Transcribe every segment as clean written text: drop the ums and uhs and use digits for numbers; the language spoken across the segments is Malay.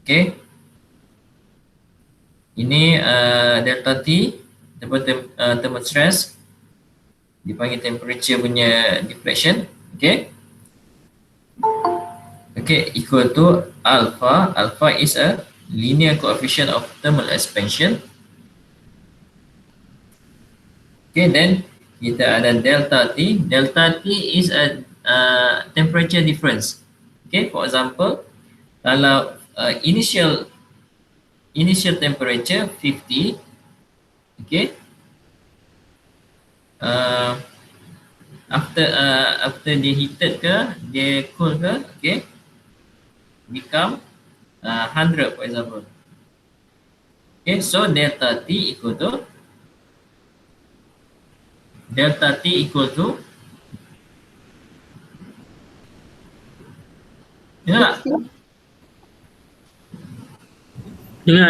Okay. Ini delta T ataupun thermal stress, dipanggil temperature punya deflection. Okay. Okay, equal to alpha. Alpha is a linear coefficient of thermal expansion. Okay, then kita ada delta T. Delta T is a temperature difference. Okay, for example, kalau initial temperature 50, okay, after dia heated ke, dia cool ke, okay, become 100 for example. Okay, so delta T equal to dengar tak? Dengar.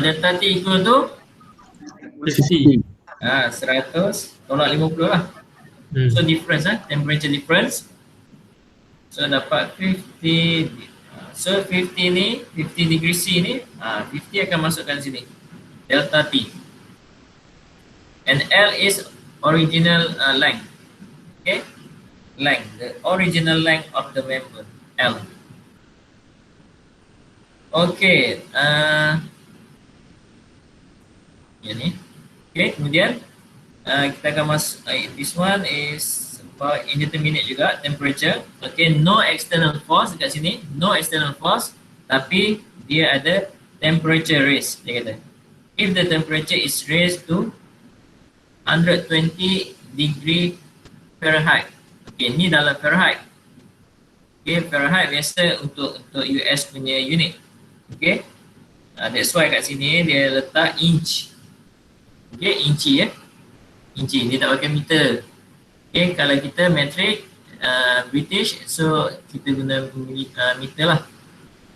Delta T equal to 50. 100 tolak 50 lah. So difference, temperature difference. So dapat 50. So 50 ni, 50 degree C ni, 50 akan masukkan sini. Delta T. And L is original length. Okay? Length, the original length of the member, L. Okay. Yang ni. Okay, kemudian kita akan masuk, this one is about indeterminate juga, temperature. Okay, no external force dekat sini, no external force, tapi dia ada temperature raise, dia kata. If the temperature is raised to 120 degree Fahrenheit. Okay, ni dalam Fahrenheit. Okay, Fahrenheit biasa untuk US punya unit. Okay, that's why kat sini dia letak inch. Okay, inci ya. Inci, dia tak pakai meter. Okay, kalau kita metric British, so kita guna meter lah.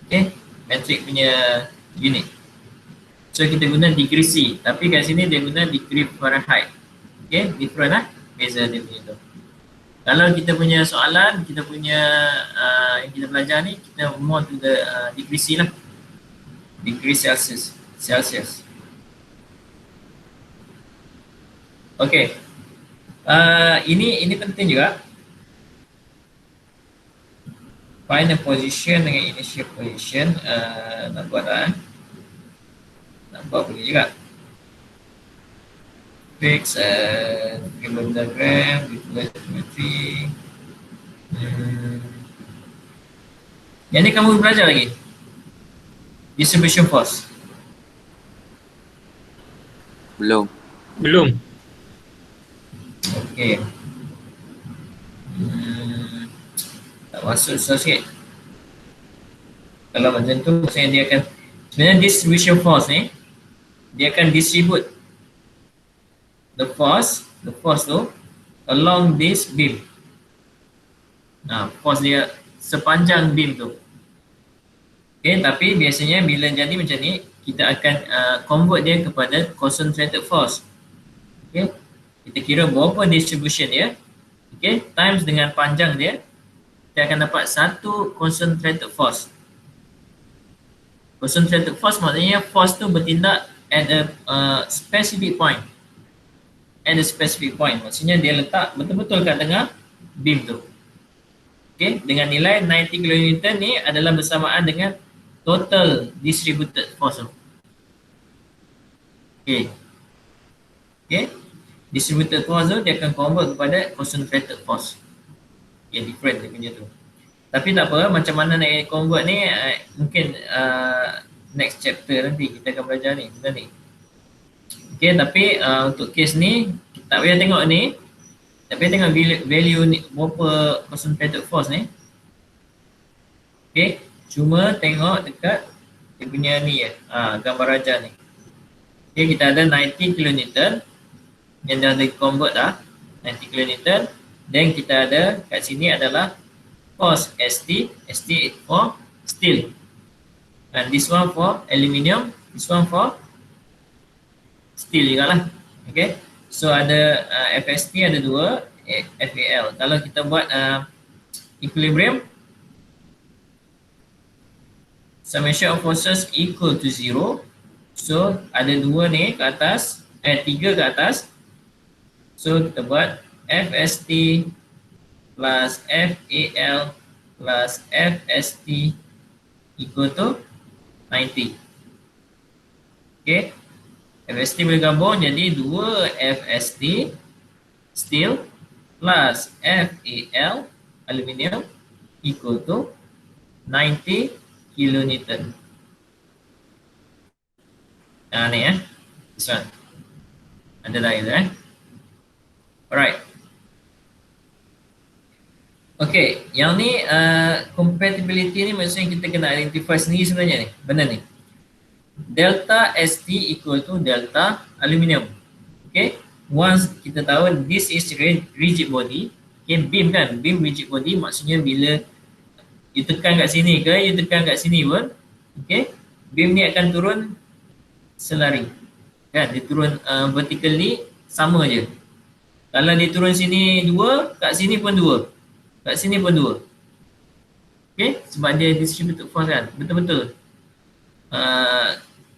Okay, metric punya unit. So kita guna degree C, tapi kat sini dia guna degree Fahrenheit. Okay, different lah, beza dia punya tu. Kalau kita punya soalan, kita punya yang kita belajar ni, kita more to the degree C lah. Degree Celsius. Okay. Ini penting juga. Find the position dengan initial position. Nak buat lah. Nak buat boleh juga. Fix given diagram, with geometry. Yang ni kamu belajar lagi. Distribution force. Belum. Okay. Tak masuk susah sikit. Kalau macam tu, maksudnya dia akan, sebenarnya distribution force ni, dia akan distribute the force tu along this beam. Force dia sepanjang beam tu. Okay, tapi biasanya bila jadi macam ni, kita akan convert dia kepada concentrated force. Okay, kita kira berapa distribution dia, okay, times dengan panjang dia, kita akan dapat satu concentrated force. Concentrated force maksudnya force tu bertindak at a specific point. At a specific point, maksudnya dia letak betul-betul kat tengah beam tu. Okay, dengan nilai 90 kN ni adalah bersamaan dengan total distributed force tu. Okay. Distributed force tu dia akan convert kepada concentrated force. Yang different dia punya tu. Tapi tak apa, macam mana nak convert ni mungkin next chapter nanti kita akan belajar ni, benda ni. Okay, tapi untuk case ni tak payah tengok ni, tapi tengok value ni berapa concentrated force ni. Okay, cuma tengok dekat dia punya ni ya, gambar raja ni. Okay, kita ada 90 kN yang dah di-convert dah, 90 kN. Dan kita ada kat sini adalah force ST for steel. And this one for aluminium, this one for steel juga lah. Okay, so ada FST ada dua, FAL. Kalau kita buat equilibrium, summation of forces equal to 0. So ada 2 ni ke atas, 3 ke atas. So kita buat FST plus FAL plus FST equal to 90. Okay, FST boleh gabung jadi 2 FST steel plus FAL aluminium equal to 90 kilonewton. Ni this one. Ada lagi tu Alright. Okay, yang ni compatibility ni maksudnya kita kena identify sendiri sebenarnya ni, benda ni. Delta ST equal to delta aluminium. Okay, once kita tahu this is rigid body, okay, beam kan, beam rigid body maksudnya bila you tekan kat sini ke, you tekan kat sini pun, okay, beam ni akan turun selari. Kan, dia turun vertically sama je. Kalau dia turun sini 2, kat sini pun 2. Kat sini pun 2. Okay, sebab dia distributed force kan, betul-betul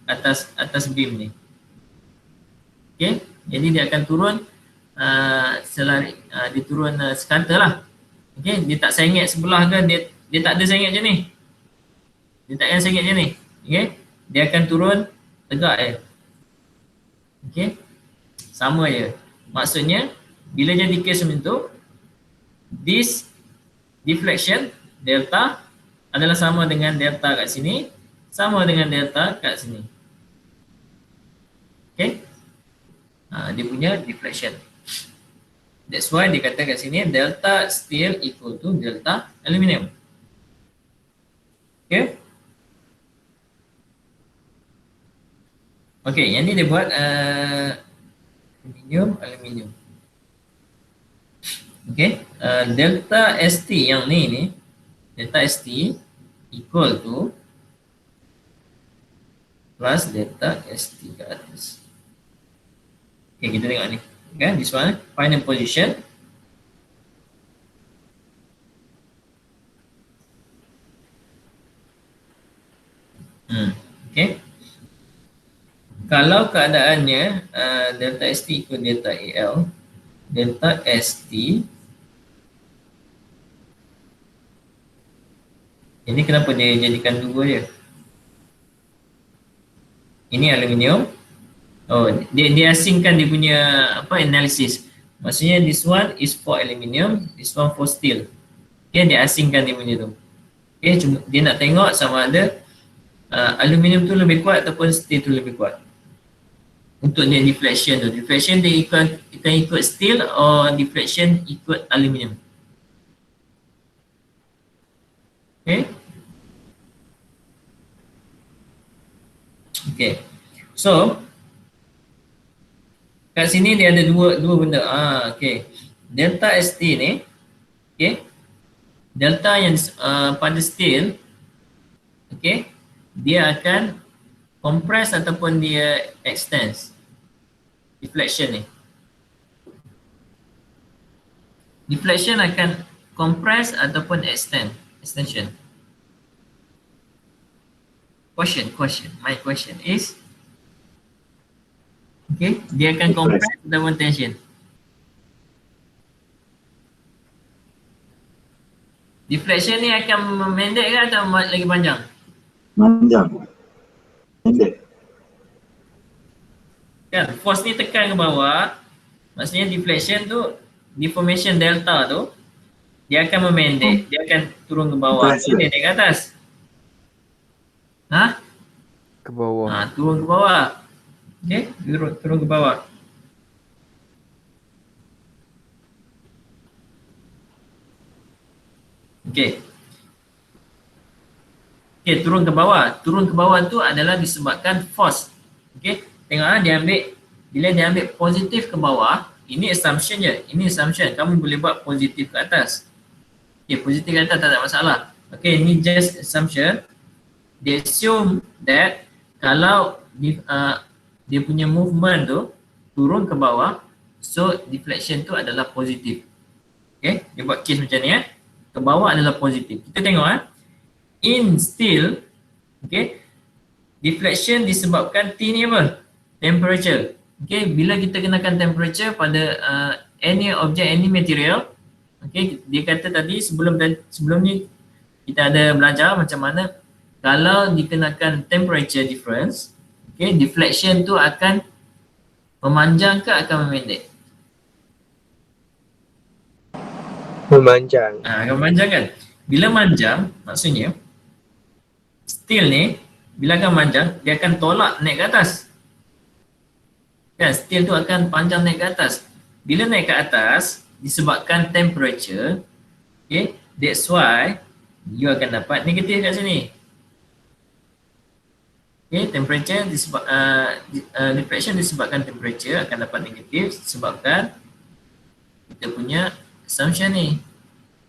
atas beam ni. Okay, jadi dia akan turun selari, dia turun sekanta lah. Okay, dia tak sengit sebelah ke, dia tak ada sengit je ni. Dia tak akan sengit je ni. Okay, dia akan turun tegak je. Okay, sama je. Maksudnya bila jadi kes macam tu, this deflection delta adalah sama dengan delta kat sini, sama dengan delta kat sini. Okay, dia punya deflection. That's why dia kata kat sini delta steel equal to delta aluminium. Okay. Okay, yang ni dia buat aluminium. Okay, delta ST yang ni delta ST equal to plus delta ST ke atas. Okay, kita tengok ni. Okay, this one final position. Okay. Kalau keadaannya delta ST equal delta AL, delta ST ini kenapa dia jadikan 2 je? Ini aluminium. Oh, dia asingkan dia punya analisis. Maksudnya this one is for aluminium, this one for steel. Okay, dia asingkan dia punya tu. Okay, cuma dia nak tengok sama ada aluminium tu lebih kuat ataupun steel tu lebih kuat. Untuk dia deflection tu. Deflection dia ikut steel or deflection ikut aluminium. Okay. Okay. So kat sini dia ada dua benda. Okay. Delta ST ni, okay, delta yang pada steel, okay, dia akan compress ataupun dia extends deflection ni. Deflection akan compress ataupun extension. My question is, okay, dia akan compress ataupun tension. Deflection ni akan memendek ke atau lagi panjang? Panjang. Pendek. Kan, force ni tekan ke bawah, maksudnya deflection tu, deformation delta tu, dia akan memendek, dia akan turun ke bawah, dia naik ke atas. Ke bawah. Turun ke bawah. Okay, turun ke bawah. Okay. Okay, turun ke bawah. Turun ke bawah tu adalah disebabkan force. Okay, tengok dia ambil, bila dia ambil positif ke bawah, ini assumption je. Ini assumption. Kamu boleh buat positif ke atas. Okay, positif ke atas tak ada masalah. Okay, ini just assumption. They assume that kalau dia punya movement tu turun ke bawah, so deflection tu adalah positif. Okay, dia buat case macam ni ke bawah adalah positif. Kita tengok in steel, Okay. Deflection disebabkan T ni apa? Temperature. Okay, bila kita kenakan temperature pada any object, any material, okay, dia kata tadi sebelum ni kita ada belajar macam mana kalau dikenakan temperature difference, okay, deflection tu akan memanjang ke akan memendek? Memanjang. Akan memanjang kan? Bila manjang, maksudnya steel ni bila akan manjang, dia akan tolak naik ke atas. Kan, steel tu akan panjang naik ke atas. Bila naik ke atas, disebabkan temperature, okay, that's why you akan dapat negatif kat sini. Okay, temperature deflection disebabkan temperature akan dapat negatif disebabkan kita punya assumption ni.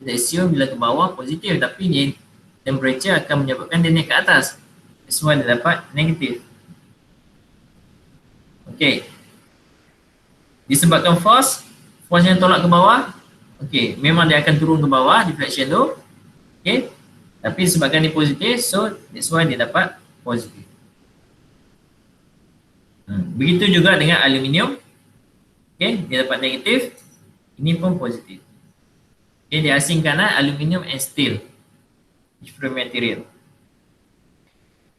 Kita assume bila ke bawah positif, tapi dia temperature akan menyebabkan dia naik ke atas. That's why dia dapat negatif. Okay. Disebabkan force yang tolak ke bawah, okay, memang dia akan turun ke bawah deflection tu. Okay. Tapi disebabkan dia positif, so that's why dia dapat positif. Begitu juga dengan aluminium. Okay, dia dapat negatif. Ini pun positif. Okay, dia asingkan aluminium and steel. Different material.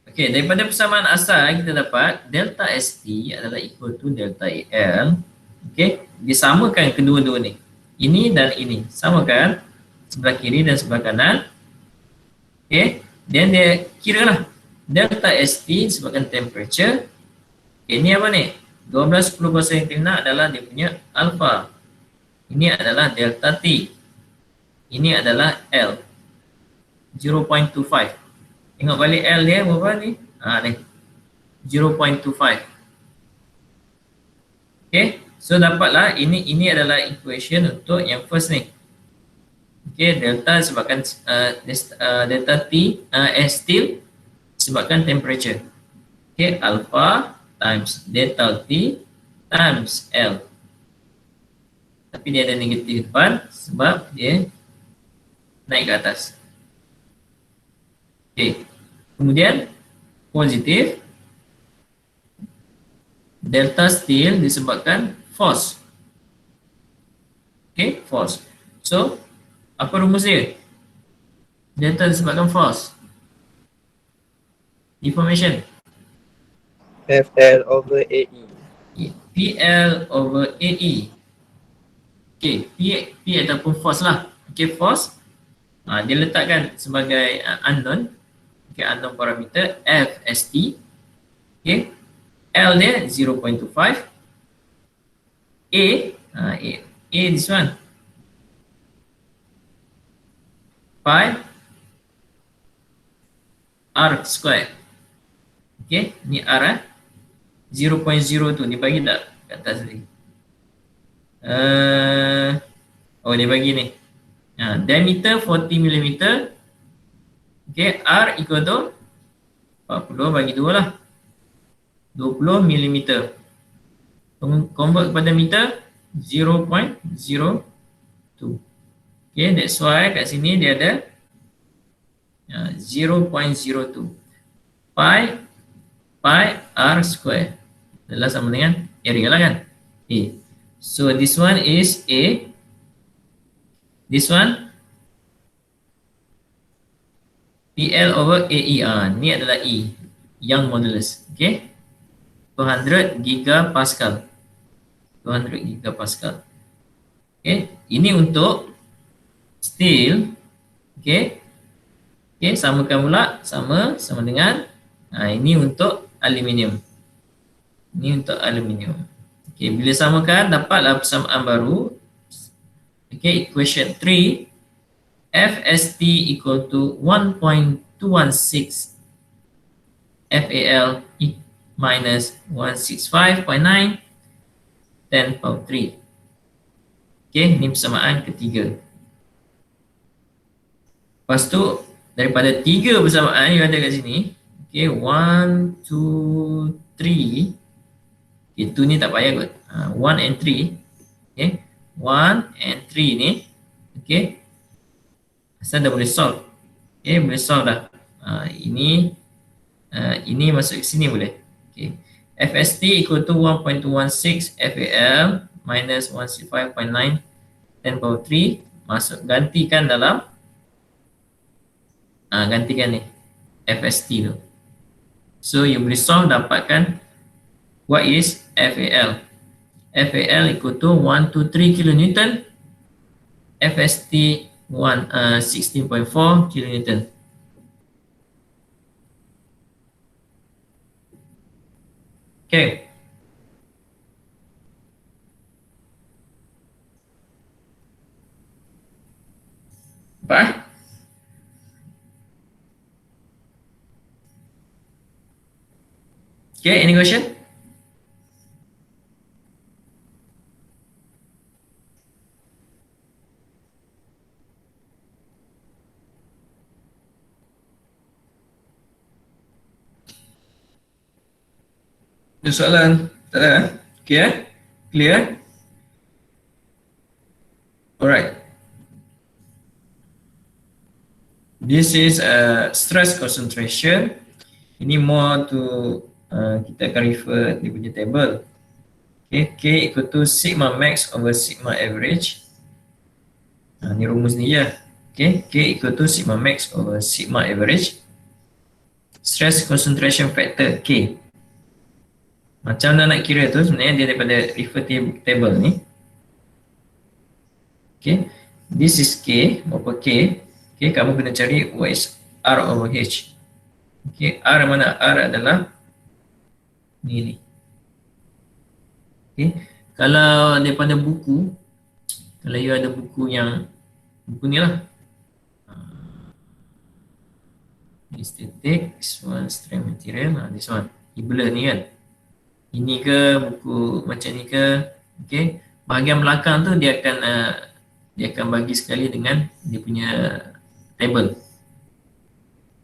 Okay, daripada persamaan asal kita dapat delta ST adalah equal to delta AL. Okay, disamakan kedua-dua ni. Ini dan ini. Samakan sebelah kiri dan sebelah kanan. Okay, then dia kira lah. Delta ST disebabkan temperature. Okay, ini apa ni? 12 10 yang kita nak adalah dia punya alpha. Ini adalah delta T. Ini adalah L. 0.25. Tengok balik L dia berapa ni? Ni. 0.25. Okay. So dapatlah ini adalah equation untuk yang first ni. Okay. Delta sebabkan delta T steel sebabkan temperature. Okay. Alpha times delta T times L. Tapi dia ada negatif depan sebab dia naik ke atas. Okay. Kemudian positif delta steel disebabkan force. Okay, force. So, apa rumus dia? Delta disebabkan force. Deformation. FL over AE. PL over AE. Okay, P ataupun force lah. Okay, force. Dia letakkan sebagai unknown. Okay, unknown parameter FST. Okay, L dia 0.25. A this one. Pi R square. Okay, ni R 0.0 tu dia bagi tak kat atas tadi? Dia bagi ni. Diameter 40 mm. Okay, R equal to 40 bagi 2 lah. 20 mm. Convert kepada meter 0.02. Okay, that's why kat sini dia ada 0.02. Pi R square adalah sama dengan area lah kan? A. So this one is A. This one PL over AE. Ni adalah E, Young modulus. Okay, 200 gigapascal. 200 gigapascal. Okay, ini untuk steel. Okay, samakan pula sama dengan ini untuk aluminium. Ini untuk aluminium. Okay, bila samakan dapatlah persamaan baru. Okay, equation 3 FST equal to 1.216 FAL minus 165.9 10 power 3. Okay, ini persamaan ketiga. Lepas tu daripada 3 persamaan yang ada kat sini, okay, 1, 2, 3. Okay, 2 ni tak payah kot. 1 and 3. Okay, 1 and 3 ni, okay, asal dah boleh solve. Okay, boleh solve dah. Ini Ini masuk ke sini boleh. Okay. FST equal to 1.216 FAL minus 165.9 10 power 3 masuk gantikan dalam gantikan ni FST tu. So you boleh solve dapatkan what is FAL. FAL equal to 123 kilonewton. FST 16.4 kilonewton. Okay. Apa? Okay, any question? Ada soalan? Tak ada? Okay, clear? Alright. This is stress concentration. Ini more to kita akan refer dia punya table. Okay, K equal to sigma max over sigma average. Ni rumus ni je. Okay, K equal to sigma max over sigma average. Stress concentration factor K. Macam mana nak kira tu sebenarnya dia daripada refer table ni. Okay, this is K, berapa K? Okay, kamu kena cari what is R over H. Okay, R mana? R adalah ni. Okay, kalau daripada buku, kalau you ada buku yang buku ni lah. This statics, one strength material, this one. Ibla ni kan. Ini ke buku macam ni ke? Okay, bahagian belakang tu dia akan bagi sekali dengan dia punya table.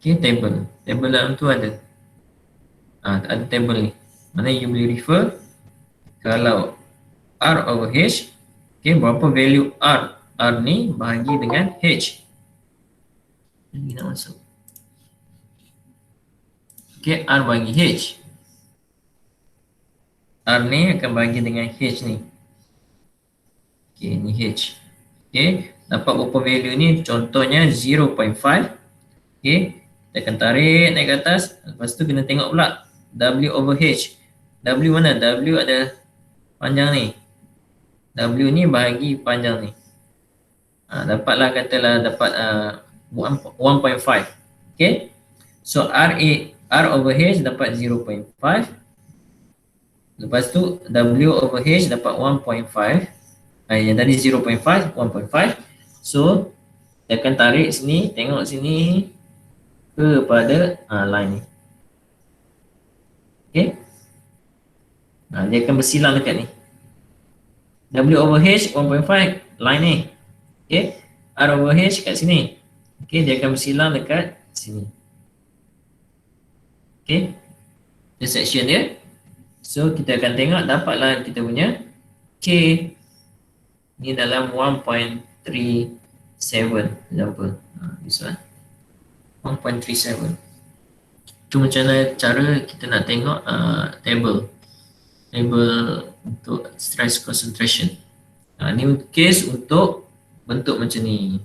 Okay, table dalam tu ada ada table ni. Mana you boleh refer kalau R over H. Okay, berapa value R ni bahagi dengan H. Ini nak masuk. Okay, R bagi H. R ni akan bagi dengan H ni. Okay, ni H. Okay, dapat berapa value ni? Contohnya 0.5. Okay, kita akan tarik naik ke atas. Lepas tu kena tengok pula W over H. W mana? W ada panjang ni. W ni bahagi panjang ni. Dapatlah katalah dapat 1.5. Okay, so R over H dapat 0.5. Lepas tu W over H dapat 1.5. Yang tadi 0.5, 1.5. So dia akan tarik sini, tengok sini kepada line ni. Okay, dia akan bersilang dekat ni. W over H 1.5 line ni. Okay, R over H kat sini. Okay, dia akan bersilang dekat sini. Okay, intersection dia. So kita akan tengok dapatlah kita punya K ni dalam 1.37 example. This one 1.37. Tu macam mana cara kita nak tengok table untuk stress concentration. Ni case untuk bentuk macam ni.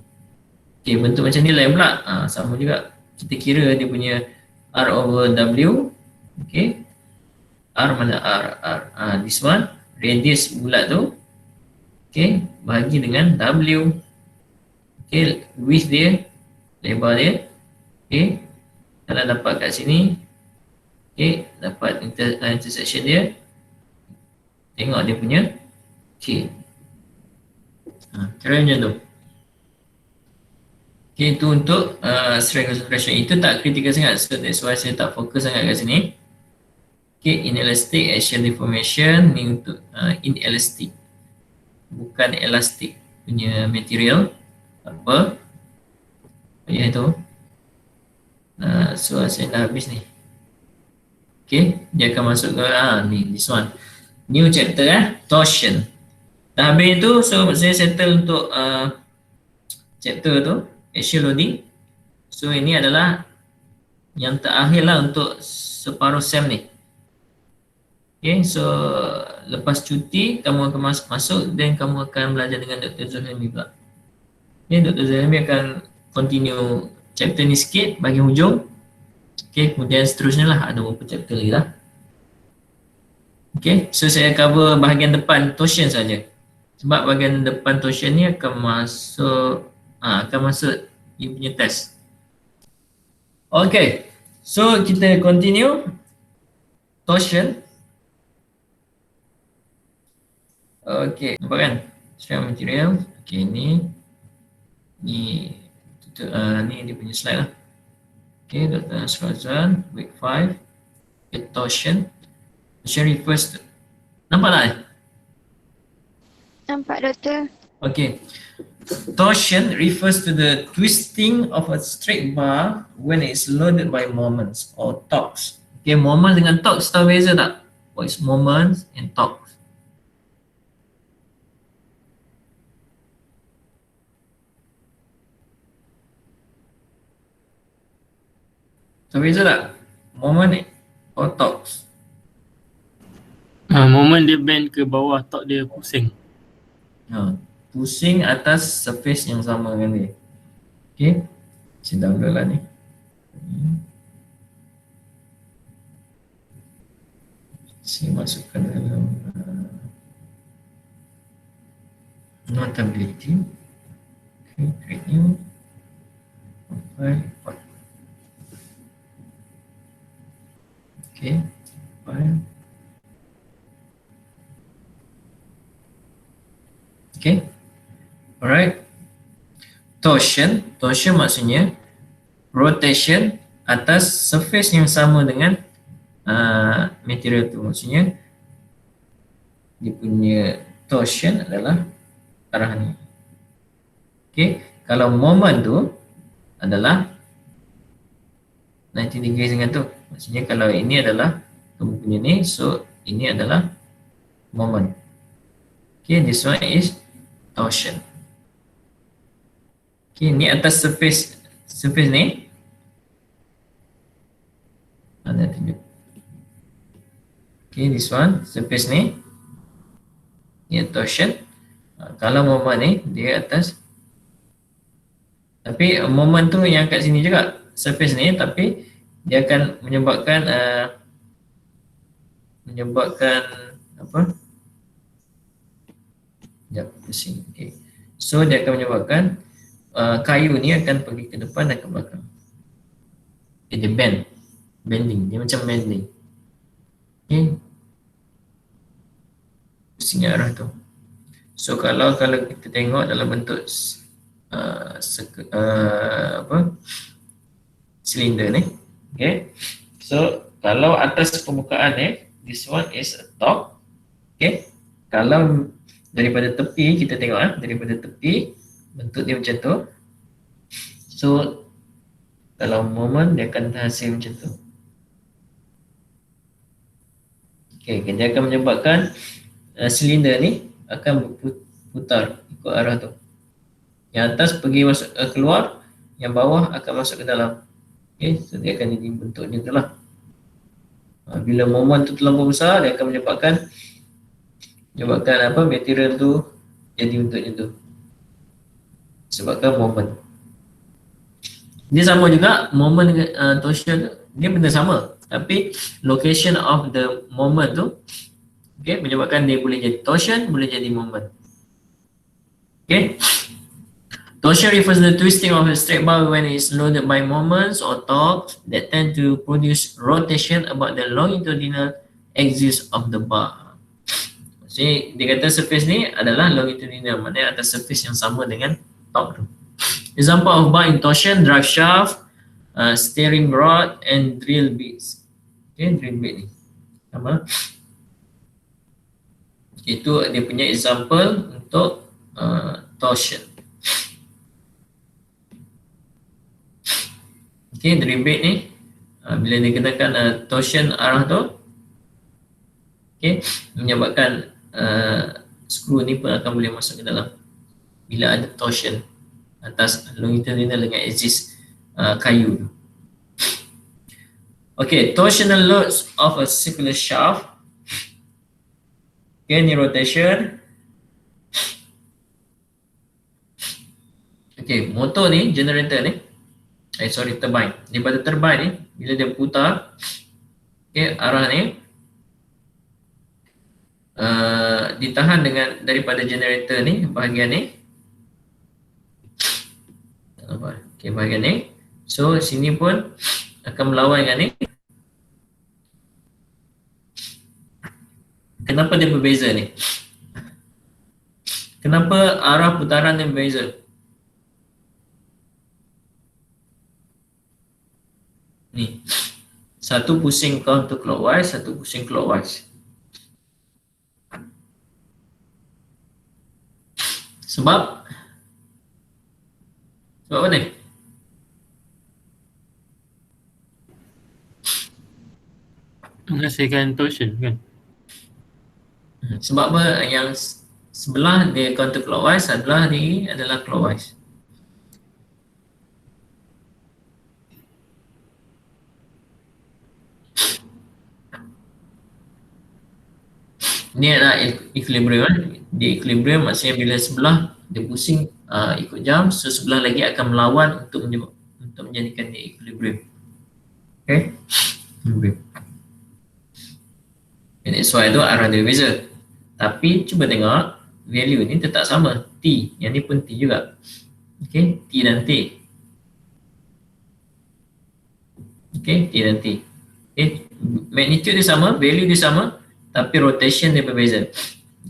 Okay, bentuk macam ni lain pula. Sama juga. Kita kira dia punya R over W. Okay, R mana? R. This one radius bulat tu. Okay, bahagi dengan W. Okay, width dia, lebar dia. Okay, kalau dapat kat sini. Okay, dapat intersection dia. Tengok dia punya K. Kira macam tu. Okay, itu untuk stress concentration. Itu tak critical sangat. So that's why saya tak fokus sangat kat sini. Okay, inelastic axial deformation ni untuk inelastic, bukan elastic punya material. Apa ya itu. So saya dah habis ni. Okay, dia akan masuk ke ni, this one new chapter torsion. Dah habis tu, so saya settle untuk chapter tu axial loading. So ini adalah yang terakhir lah untuk separuh sem ni. Okay, so lepas cuti kamu akan masuk dan kamu akan belajar dengan Dr. Zulhami pula. Okay, Dr. Zulhami akan continue chapter ni sikit bagi hujung. Okay, kemudian seterusnya lah ada beberapa chapter lagi lah. Okay, so saya cover bahagian depan torsion saja. Sebab bahagian depan torsion ni akan masuk you punya test. Okay, so kita continue torsion. Okay, nampak kan? Strength material. Okay, ni dia punya slide lah. Okay, Dr. Asfazan, week 5, torsion. Torsion refers to, nampak tak? Nampak doktor. Okay. Torsion refers to the twisting of a straight bar when it's loaded by moments or torques. Okay, moment dengan torques tahu beza tak? What is moments and torques? Tahu beza tak? Moment or torques? Moment dia bend ke bawah, torque dia pusing. Pusing atas surface yang sama dengan dia. Okay, saya download lah ni. Saya masukkan dalam notability. Okay, create new. File. Okay, file. Okay, alright. Torsion maksudnya rotation atas surface yang sama dengan material tu. Maksudnya dia punya torsion adalah arah ni. Okay, kalau moment tu adalah 90 degrees dengan tu. Maksudnya kalau ini adalah kamu punya ni, so ini adalah moment. Okay, this one is torsion. Okay, ni atas surface ni. Ada tunjuk. Okay, this one surface ni. Ni torsion. Kalau moment ni dia atas. Tapi moment tu yang kat sini juga surface ni, tapi dia akan menyebabkan apa? Sekejap, pusing. Okay. So dia akan menyebabkan kayu ni akan pergi ke depan dan ke belakang. Okay, dia bending. Dia macam bending. Okay. Pusing arah tu. So kalau kita tengok dalam bentuk silinder ni. Okay. So kalau atas permukaan ni, this one is a top. Okay. Kalau daripada tepi kita tengok daripada tepi bentuk dia macam tu. So kalau moment dia akan hasil macam tu. Okay, dia akan menyebabkan silinder ni akan berputar ikut arah tu. Yang atas pergi masuk keluar, yang bawah akan masuk ke dalam. Okay, so dia akan jadi bentuk ni tu lah. Bila moment tu terlalu besar, dia akan menyebabkan material tu jadi bentuknya tu. Sebabkan moment. Dia sama juga moment dengan torsion, dia benda sama. Tapi location of the moment tu, okay, menyebabkan dia boleh jadi torsion, boleh jadi moment. Okay. Torsion refers to the twisting of a straight bar when it is loaded by moments or torques that tend to produce rotation about the longitudinal axis of the bar. Jadi dia kata surface ni adalah longitudinal, maknanya atas surface yang sama dengan torque tu. Example of bar in torsion: drive shaft, steering rod and drill bits. Okay, drill bit ni sama. Itu dia punya example untuk torsion. Okay, drill bit ni bila dikenakan torsion arah tu, okay, menyebabkan skru ni pun akan boleh masuk ke dalam bila ada torsion atas longitudinal dengan axis kayu tu. Okay, torsional loads of a circular shaft. Okay, ni rotation. Okay, motor ni, generator ni. Sorry, turbine. Daripada turbine ni, bila dia putar, okay, arah ni ditahan dengan daripada generator ni, bahagian ni. Okay, bahagian ni. So, sini pun akan melawan dengan ni. Kenapa dia berbeza ni? Kenapa arah putaran dia berbeza? Ni. Satu pusing counterclockwise, satu pusing clockwise. Sebab apa ni? Menghasilkan torsion kan? Sebab apa? Yang sebelah dia counterclockwise, sebelah ni adalah clockwise. Ni adalah equilibrium. Di equilibrium maksudnya bila sebelah dia pusing ikut jam, so sebelah lagi akan melawan untuk menjadikan dia equilibrium. Okay? And that's why tu arah dia berbeza. Tapi cuba tengok value ni tetap sama. T, yang ni pun T juga. Okay, T dan T. Okay, T dan T. Okay, magnitude dia sama, value dia sama, tapi rotation dia berbeza.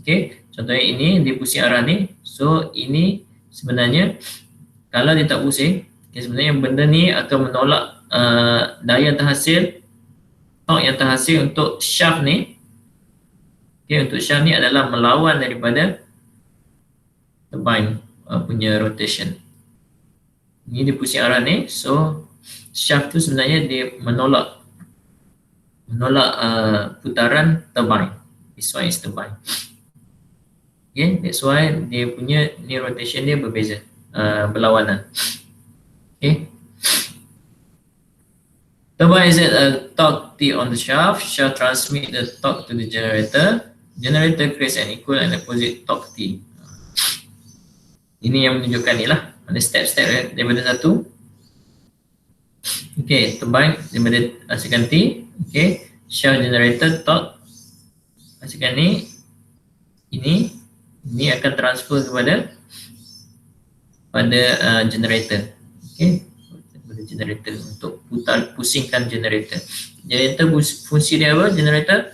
Okay, contohnya ini dia pusing arah ni. So ini sebenarnya kalau dia tak pusing, okay, sebenarnya benda ni akan menolak daya terhasil, torque yang terhasil untuk shaft ni. Okay, untuk shaft ni adalah melawan daripada turbine punya rotation. Ini dia pusing arah ni, so shaft tu sebenarnya dia menolak putaran turbine. This one is turbine. Okay, that's why dia punya ni rotation dia berbeza, berlawanan. Okay. Turbine is a torque T on the shaft. Shaft transmit the torque to the generator. Generator creates an equal and opposite torque T. Ini yang menunjukkan ni lah. Ada step-step daripada satu. Okay, turbine daripada hasilkan T. Okay, shaft generator torque hasilkan ni. Ini akan transfer kepada generator. Okay, kepada generator untuk pusingkan generator. Generator fungsi dia apa? Generator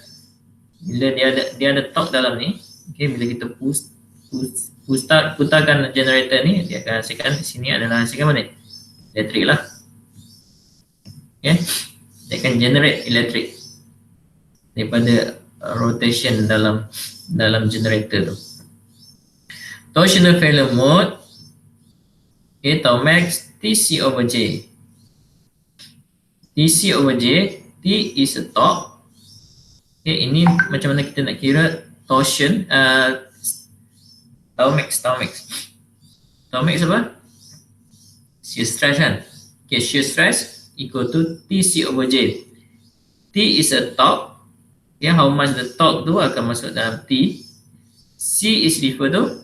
bila dia ada torque dalam ni. Okay, bila kita putarkan generator ni, dia akan hasilkan di sini adalah hasilkan mana? Elektrik lah. Okay, dia akan generate elektrik daripada rotation dalam generator tu. Torsional failure mode, okay, tau max TC over J. TC over J, T is a torque. Okay, ini macam mana kita nak kira torsion, tau max. Tau max apa? Shear stress kan? Okay, shear stress equal to TC over J. T is a torque. Okay, how much the torque tu akan masuk dalam T. C is refer to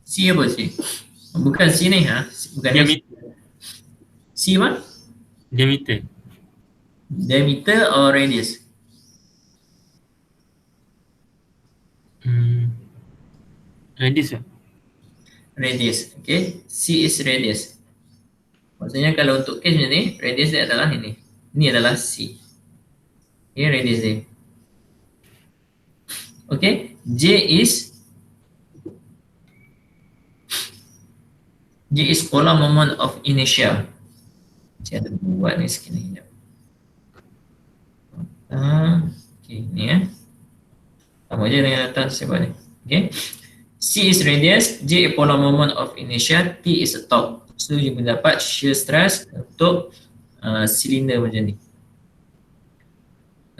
C apa C? Bukan C ni bukan Diameter. C apa? Diameter. Diameter or radius? Radius tak? Radius. Okay, C is radius. Maksudnya kalau untuk case macam ni, radius dia adalah ini. Ini adalah C. Okay, radius dia. Okay, J is polar moment of inertia. Saya ada buat ni sikit ni. Okay, ni sama je dengan atas saya buat ni. Okay, C is radius, J polar moment of inertia, T is a torque. So you mendapat shear stress untuk silinder macam ni.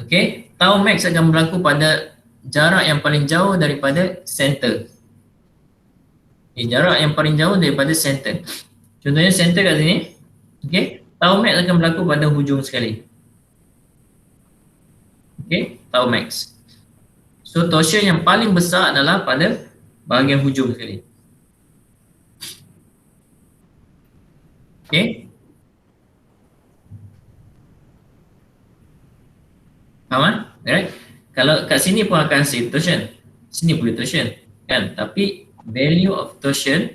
Okay, tau max akan berlaku pada jarak yang paling jauh daripada center. Okay, jarak yang paling jauh daripada center. Contohnya center kat sini. Okay, tau max akan berlaku pada hujung sekali. Okey, tau max. So torsion yang paling besar adalah pada bahagian hujung sekali. Okey. Faham? Right? Kalau kat sini pun akan say torsion. Sini boleh torsion, kan? Tapi value of torsion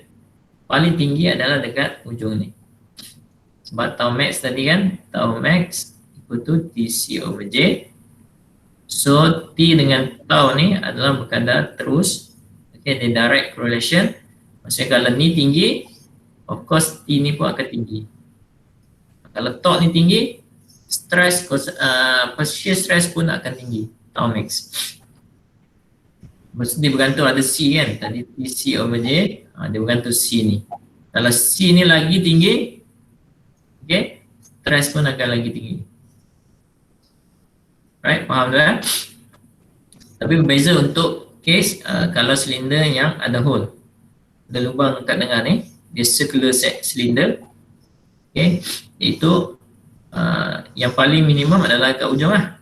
paling tinggi adalah dekat hujung ni. Sebab tau max tadi kan, tau max equal to TC over J. So T dengan tau ni adalah berkadar terus. Okay, dia direct correlation. Maksudnya kalau ni tinggi, of course T ni pun akan tinggi. Kalau torque ni tinggi, stress, shear stress pun akan tinggi, tau max. Maksudnya dia bergantung ada C kan, tadi TC over J, dia bergantung C ni. Kalau C ni lagi tinggi, okay, stress pun akan lagi tinggi. Right, faham tak? Tapi berbeza untuk case kalau silinder yang ada hole, ada lubang kat tengah ni, dia circular set cylinder. Okay, itu yang paling minimum adalah kat ujung lah.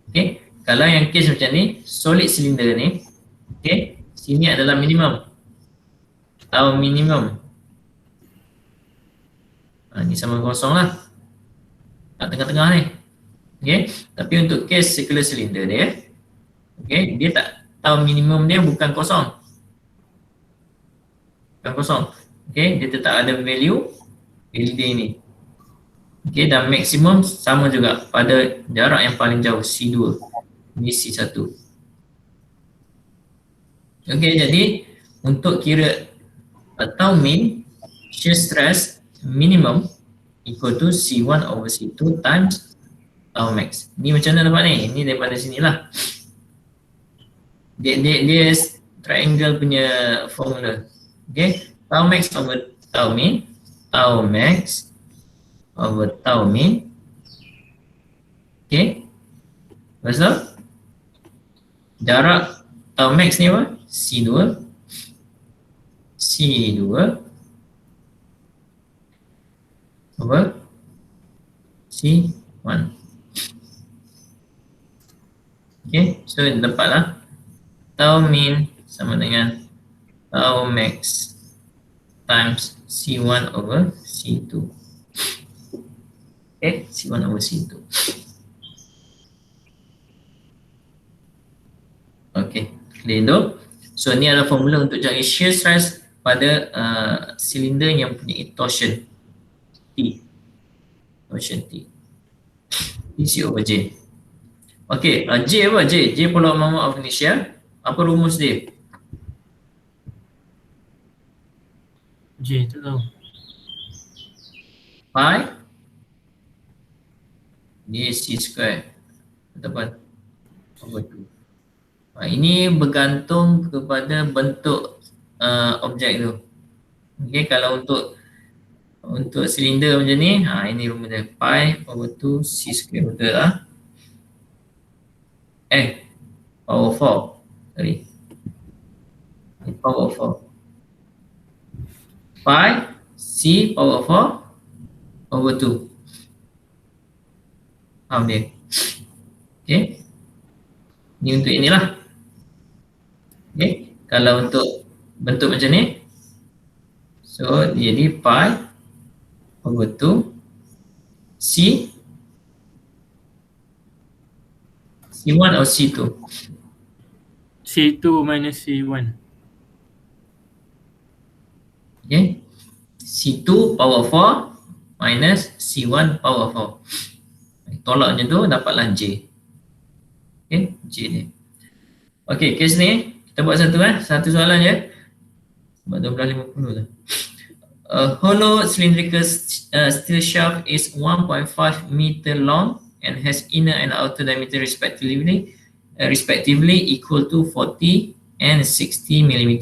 Okay, kalau yang case macam ni, solid cylinder ni, okay, sini adalah minimum atau minimum. Ni sama kosong lah, kat tengah-tengah ni. Okay, tapi untuk case circular cylinder dia, okay, dia tak tahu minimum dia bukan kosong. Bukan kosong. Okay, dia tetap ada value dia ni. Okay, dan maksimum sama juga pada jarak yang paling jauh, C2. Ini C1. Okay, jadi untuk kira tau min, shear stress minimum equal to C1 over C2 times tau max. Ni macam mana dapat ni? Ni daripada sini lah. Dia triangle punya formula. Okay, tau max over tau min, tau max over tau min. Okay, lepas tu jarak tau max ni apa? C2 over C1. Okay, so dapatlah tau min sama dengan tau max times C1 over C2. Okay, C1 over C2. Okay, clear tu. So ni adalah formula untuk cari shear stress pada silinder yang punya torsion T. Torsion T. TC over J. Okay, J apa? J polar moment of inertia. Apa rumus dia? J tak tahu. Pi dia C square ataupun over 2. Ini bergantung kepada bentuk objek tu. Okay, kalau untuk silinder macam ni, ini rumus dia, pi over 2 C square, betul lah. Power 4, sorry, power 4 pi C power 4 over 2. Faham dia? Okay, ni untuk inilah. Okay, kalau untuk bentuk macam ni, so jadi pi over 2 C C1 atau C2? C2 minus C1. Okay, C2 power 4 minus C1 power 4. Tolak macam tu, dapatlah J. Okay, J ni. Okay, case ni kita buat satu soalan je. Sebab 12.50 tu. A hollow cylindrical steel shaft is 1.5 meter long and has inner and outer diameter respectively equal to 40 and 60 mm.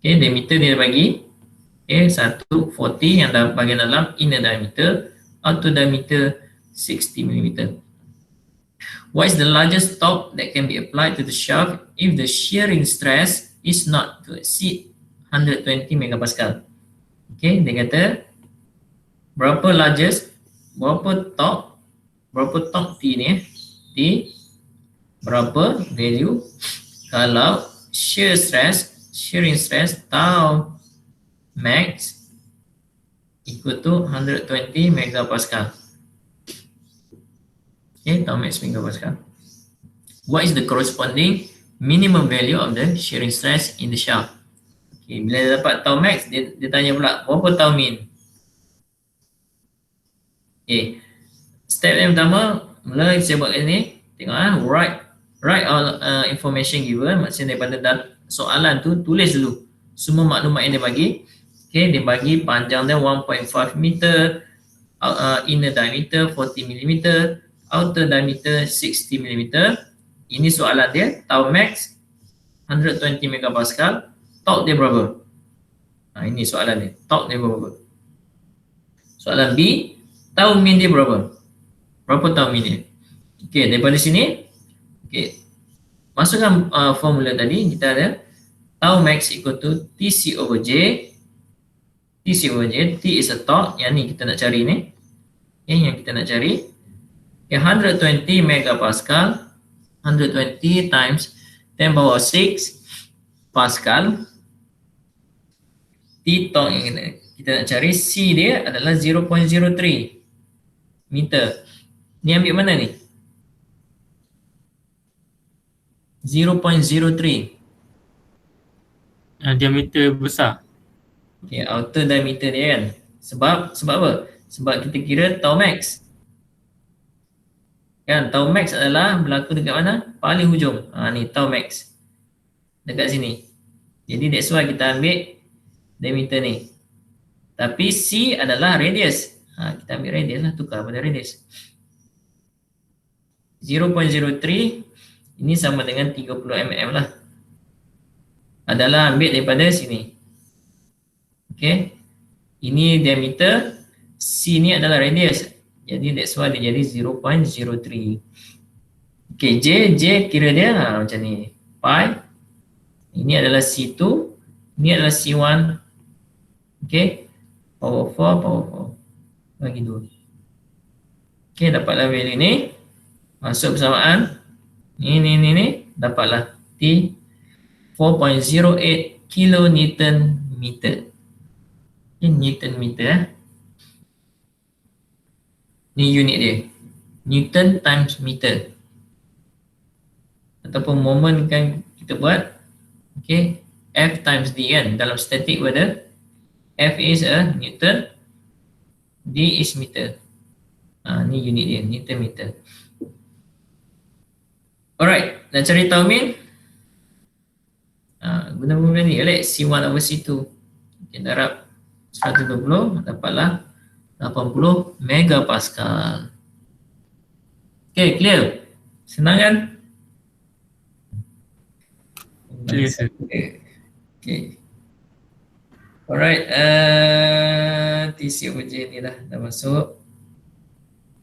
Okay, diameter dia bagi. Okay, 140 yang bahagian dalam inner diameter, outer diameter 60 mm. What is the largest torque that can be applied to the shaft if the shearing stress is not to exceed 120 megapascal? Okay, dia kata berapa largest, berapa torque T ni T berapa value kalau shearing stress tau max equal to 120 megapascal. Okay, tau max megapascal. What is the corresponding minimum value of the shearing stress in the shaft? Okay, bila dia dapat tau max, dia tanya pula berapa tau min. Okay, step yang pertama, mula saya buat ni, tengok write all information given, maksudnya daripada soalan tu tulis dulu semua maklumat yang dia bagi. Okay, dia bagi panjang dia 1.5 meter, inner diameter 40 mm, outer diameter 60 mm. Ini soalan dia, tau max 120 megapascal, torque dia berapa? Ini soalan dia, torque dia berapa? Soalan B, tau min dia berapa? Berapa tau min dia? Okay, daripada sini, okay, masukkan formula tadi, kita ada tau max equal to TC over J. TC over J, T is a torque, yang ni kita nak cari ni. Okay, yang kita nak cari. Okay, 120 megapascal, 120 times 10 power 6 pascal. T torque yang kita nak cari, C dia adalah 0.03 meter. Ni ambil mana ni? 0.03. Diameter besar. Okay, outer diameter dia kan. Sebab apa? Sebab kita kira tau max. Kan, tau max adalah berlaku dekat mana? Paling hujung. Ni tau max. Dekat sini. Jadi that's why kita ambil diameter ni. Tapi C adalah radius. Kita ambil radius lah, tukar pada radius. 0.03 ini sama dengan 30 mm lah. Adalah ambil daripada sini. Okay. Ini diameter, C ni adalah radius. Jadi that's why dia jadi 0.03. Okay, J kira dia macam ni. Pi. Ini adalah C2, ini adalah C1. Okay. Power 4. Bagi 2. Okay, dapatlah value ni. Masuk bersamaan. Ni. Dapatlah T 4.08 kilonewton meter. Ini Newton meter. Ni unit dia. Newton times meter. Ataupun moment kan kita buat. Okay. F times D kan. Dalam static weather. F is a Newton. D is meter. Ni unit dia. Newton meter. Alright. Nak cari tau min. Guna formula ni. C1 over C2. Okay, darab 120. Dapatlah 80 megapascal. Okay, clear? Senang kan? Clear, sir. Okay. Alright, TC over J ni dah masuk.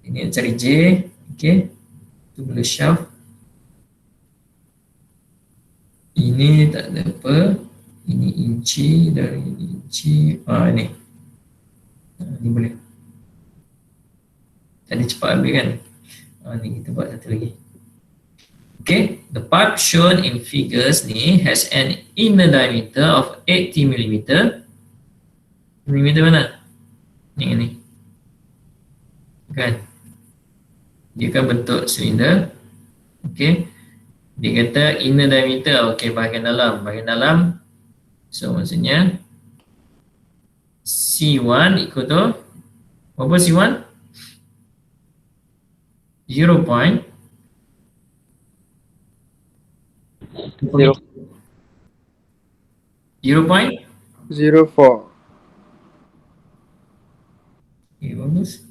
Ini cari J. Okay. Tu boleh shaft. Ini tak ada apa. Ini inci dari inci. Ini. Ini boleh. Tadi cepat ambil kan. Ni kita buat satu lagi. Okay, the pipe shown in figures ni has an inner diameter of 80 mm. Millimeter mana? Ni. Kan? Dia kan bentuk silinder. Okay. Dia kata inner diameter. Okay, bahagian dalam. So maksudnya C1 equal to apa C1? 0. 04. Okay, bagus.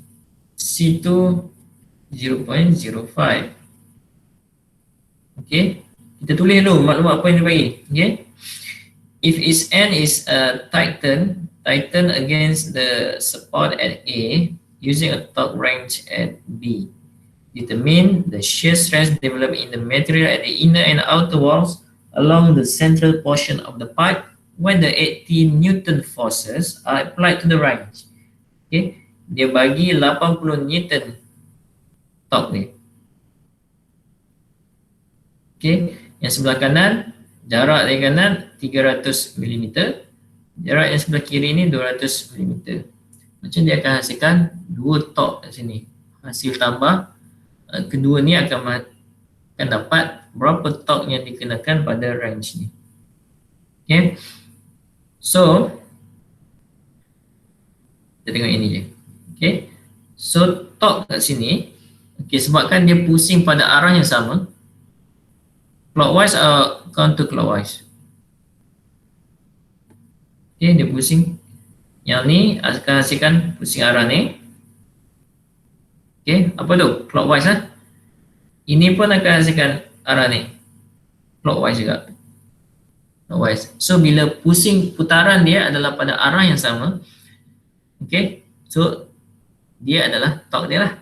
C2 0.05. Okay, kita tulis dulu maklumat apa yang dia bagi. Okay, if its end is tighten against the support at A using a torque wrench at B, determine the shear stress developed in the material at the inner and outer walls along the central portion of the pipe when the 80 Newton forces are applied to the range. Okay, dia bagi 80 Newton torque ni. Okay, yang sebelah kanan, jarak dari kanan 300 mm, jarak yang sebelah kiri ni 200 mm. Macam dia akan hasilkan dua torque kat sini. Hasil tambah kedua ni akan dapat berapa torque yang dikenakan pada range ni. Okay, so kita tengok ini je. Okay, so torque kat sini, okay, sebabkan dia pusing pada arah yang sama, clockwise atau counterclockwise. Okay, dia pusing. Yang ni akan hasilkan pusing arah ni. Okay, apa tu? Clockwise lah. Ini pun akan hasilkan arah ni. Clockwise juga. Clockwise. So, bila pusing putaran dia adalah pada arah yang sama. Okay, so dia adalah torque dia lah.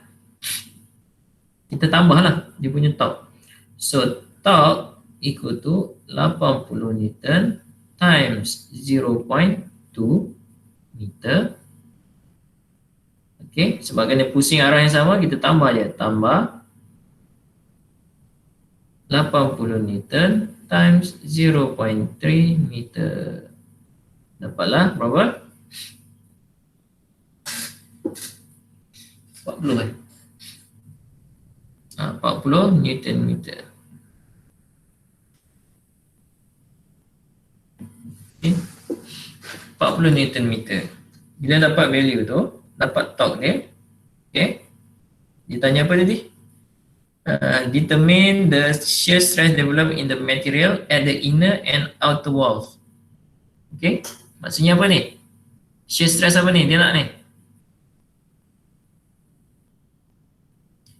Kita tambahlah dia punya torque. So, torque equal to 80 Newton times 0.2 meter. Okay, sebabkan dia pusing arah yang sama, kita tambah je. Tambah 80 Newton times 0.3 meter. Dapatlah berapa? 40 kan? 40 Newton meter. Okay, 40 Newton meter. Bila dapat value tu, dapat torque dia. Okay, dia tanya apa tadi? Determine the shear stress developed in the material at the inner and outer walls. Okay, maksudnya apa ni? Shear stress apa ni? Dia nak ni.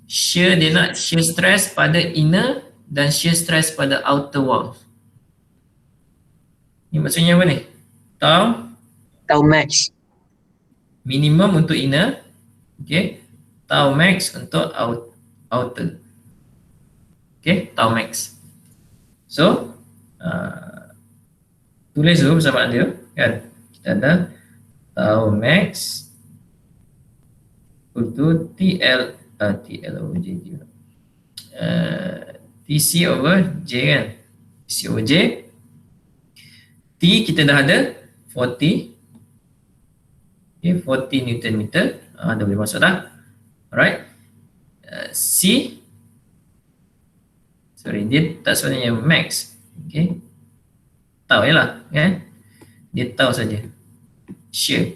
Dia nak shear stress pada inner dan shear stress pada outer walls. Ni maksudnya apa ni? Tau max. Minimum untuk inner. Okay. Tau max untuk outer. Okay, tau max. So, tulis dulu persamaan dia kan. Kita ada tau max untuk TC over J kan. TC over J. T kita dah ada 40. Okay, 40 Newton meter. Dah boleh masuk dah. Alright. C. Sorry, dia tak sebenarnya max. Okay. Tahu je lah. Kan? Dia tahu saja. Shear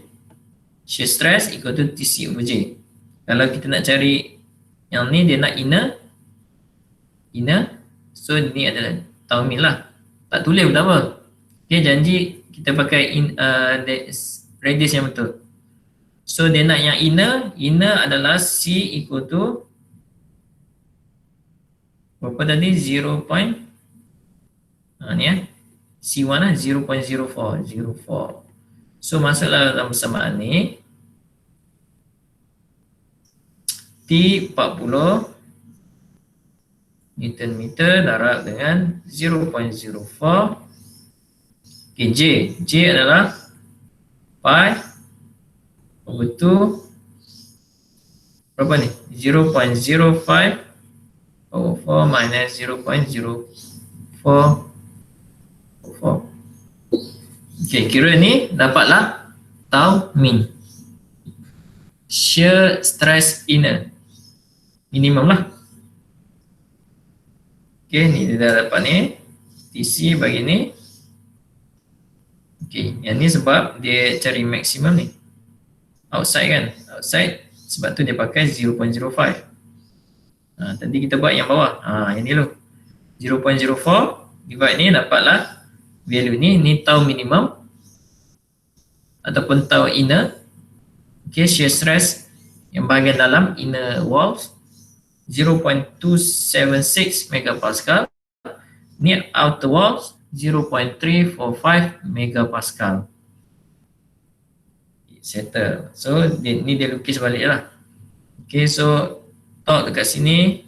stress equal to TC over J. Kalau kita nak cari yang ni, dia nak inner. So, ni adalah tahu min lah. Tak tulis pun tak apa. Okay, janji kita pakai radius yang betul. So, dia nak yang inner. Inner adalah C equal to berapa tadi? 0. Ni C1 lah 0.04. So, masuklah dalam persamaan ni. T 40 Newton meter darab dengan 0.04. Okay, J adalah pi over 2 berapa ni? 0.05 over 4 minus 0.04. Okay, kira ni dapatlah tau min. Shear stress inner minimum lah. Okay, ni dia dah dapat ni. TC bagi ni. Okay, yang ni sebab dia cari maksimum ni. Outside kan? Outside, sebab tu dia pakai 0.05. Tadi kita buat yang bawah. Yang ni dulu. 0.04 divide ni dapatlah value ni. Ni tau minimum ataupun tau inner. Okay, shear stress yang bahagian dalam inner walls 0.276 megapascal. Ni outer walls 0.345 megapascal. Settle. So ni dia lukis balik lah. Okay, so torque dekat sini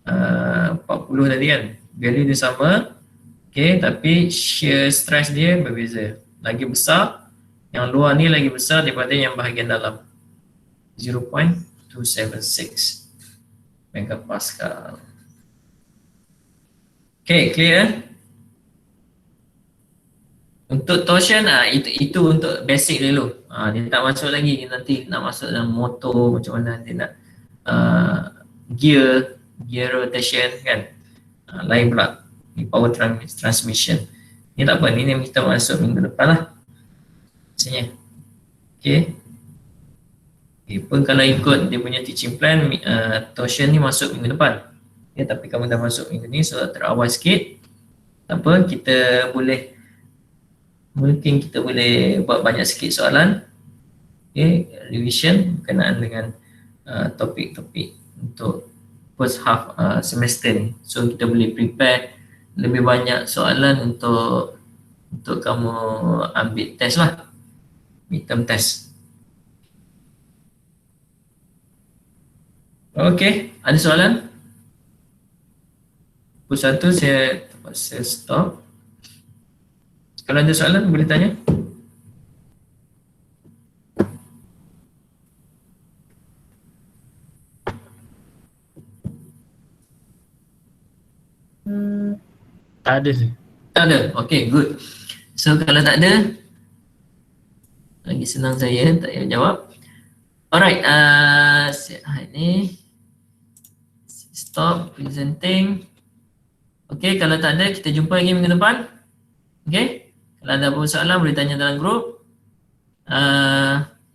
40 tadi kan. Value dia sama. Okay, tapi shear stress dia berbeza. Lagi besar, yang luar ni lagi besar daripada yang bahagian dalam. 0.276 megapascal. Okay, clear? Untuk torsion, itu untuk basic dulu. Dia tak masuk lagi, nanti nak masuk dalam motor macam mana dia nak gear rotation kan. Lain pula, ni power transmission. Ni tak apa, ni kita masuk minggu depan lah. Maksudnya. Okay. Pun kalau ikut dia punya teaching plan, torsion ni masuk minggu depan. Okay, tapi kamu dah masuk minggu ni, so terawal sikit. Tak apa, mungkin kita boleh buat banyak sikit soalan. Okay, revision berkenaan dengan topik-topik untuk first half semester ni. So kita boleh prepare lebih banyak soalan untuk kamu ambil test lah, midterm test. Okay, ada soalan? Pukul 1 saya terpaksa stop. Kalau ada soalan boleh tanya. Tak ada sih. Tak ada? Okay, good. So kalau tak ada, lagi senang saya tak payah jawab. Alright, sihat ni. Stop presenting. Okay, kalau tak ada kita jumpa lagi minggu depan. Okay. Kalau ada apa soalan boleh tanya dalam grup.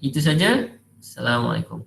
Itu saja. Assalamualaikum.